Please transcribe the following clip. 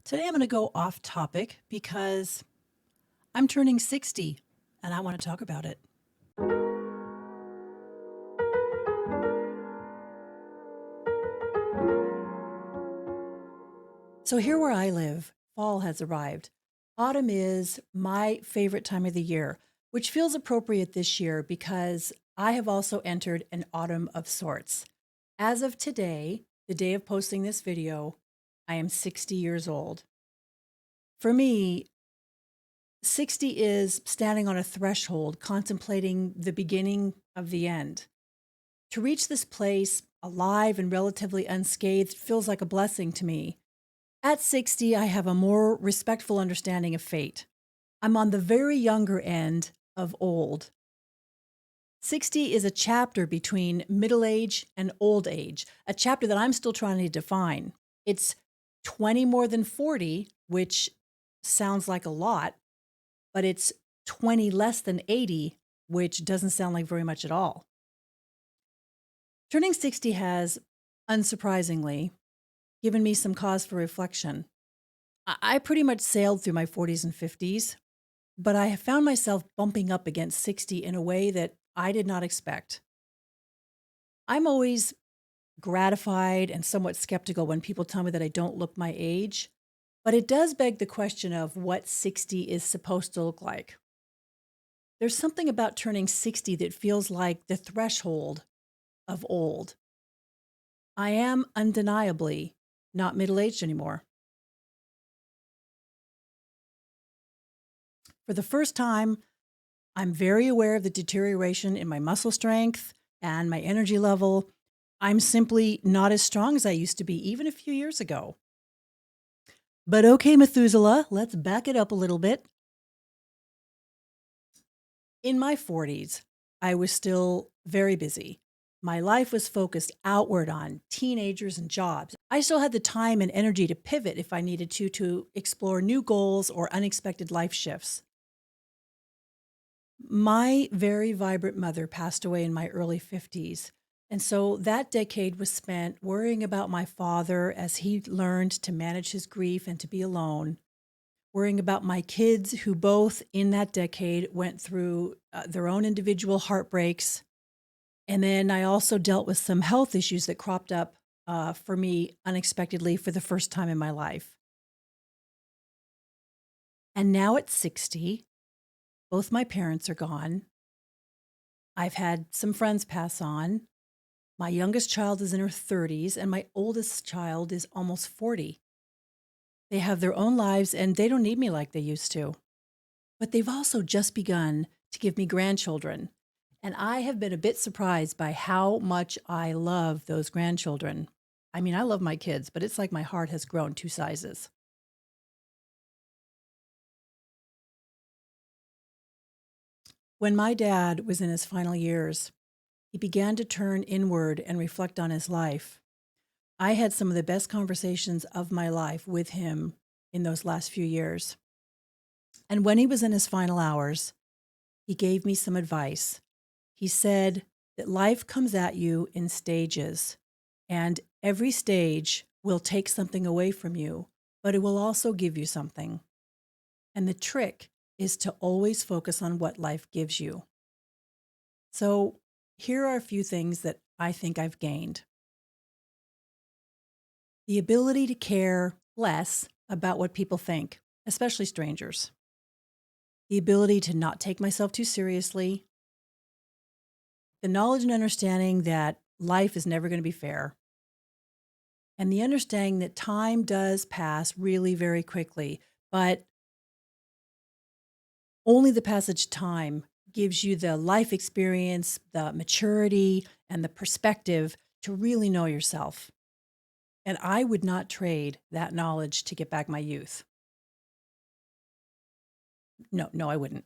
Today I'm going to go off topic because I'm turning 60 and I want to talk about it. So, here where I live, fall has arrived. Autumn is my favorite time of the year, which feels appropriate this year because I have also entered an autumn of sorts. As of today, the day of posting this video, I am 60 years old. For me, 60 is standing on a threshold, contemplating the beginning of the end. To reach this place, alive and relatively unscathed, feels like a blessing to me. At 60, I have a more respectful understanding of fate. I'm on the very younger end of old. 60 is a chapter between middle age and old age, a chapter that I'm still trying to define. It's 20 more than 40, which sounds like a lot, but it's 20 less than 80, which doesn't sound like very much at all. Turning 60 has, unsurprisingly, given me some cause for reflection. I pretty much sailed through my 40s and 50s, but I have found myself bumping up against 60 in a way that I did not expect. I'm always gratified and somewhat skeptical when people tell me that I don't look my age, but it does beg the question of what 60 is supposed to look like. There's something about turning 60 that feels like the threshold of old. I am undeniably not middle-aged anymore. For the first time, I'm very aware of the deterioration in my muscle strength and my energy level. I'm simply not as strong as I used to be even a few years ago. But okay, Methuselah, let's back it up a little bit. In my 40s, I was still very busy. My life was focused outward on teenagers and jobs. I still had the time and energy to pivot if I needed to explore new goals or unexpected life shifts. My very vibrant mother passed away in my early 50s. And so that decade was spent worrying about my father as he learned to manage his grief and to be alone, worrying about my kids who both in that decade went through their own individual heartbreaks. And then I also dealt with some health issues that cropped up for me unexpectedly for the first time in my life. And now at 60, both my parents are gone. I've had some friends pass on. My youngest child is in her 30s, and my oldest child is almost 40. They have their own lives, and they don't need me like they used to. But they've also just begun to give me grandchildren. And I have been a bit surprised by how much I love those grandchildren. I mean, I love my kids, but it's like my heart has grown 2 sizes. When my dad was in his final years, he began to turn inward and reflect on his life. I had some of the best conversations of my life with him in those last few years. And when he was in his final hours, he gave me some advice. He said that life comes at you in stages, and every stage will take something away from you, but it will also give you something. And the trick is to always focus on what life gives you. So here are a few things that I think I've gained. The ability to care less about what people think, especially strangers. The ability to not take myself too seriously. The knowledge and understanding that life is never going to be fair. And the understanding that time does pass really very quickly, but only the passage of time gives you the life experience, the maturity, and the perspective to really know yourself. And I would not trade that knowledge to get back my youth. No, I wouldn't.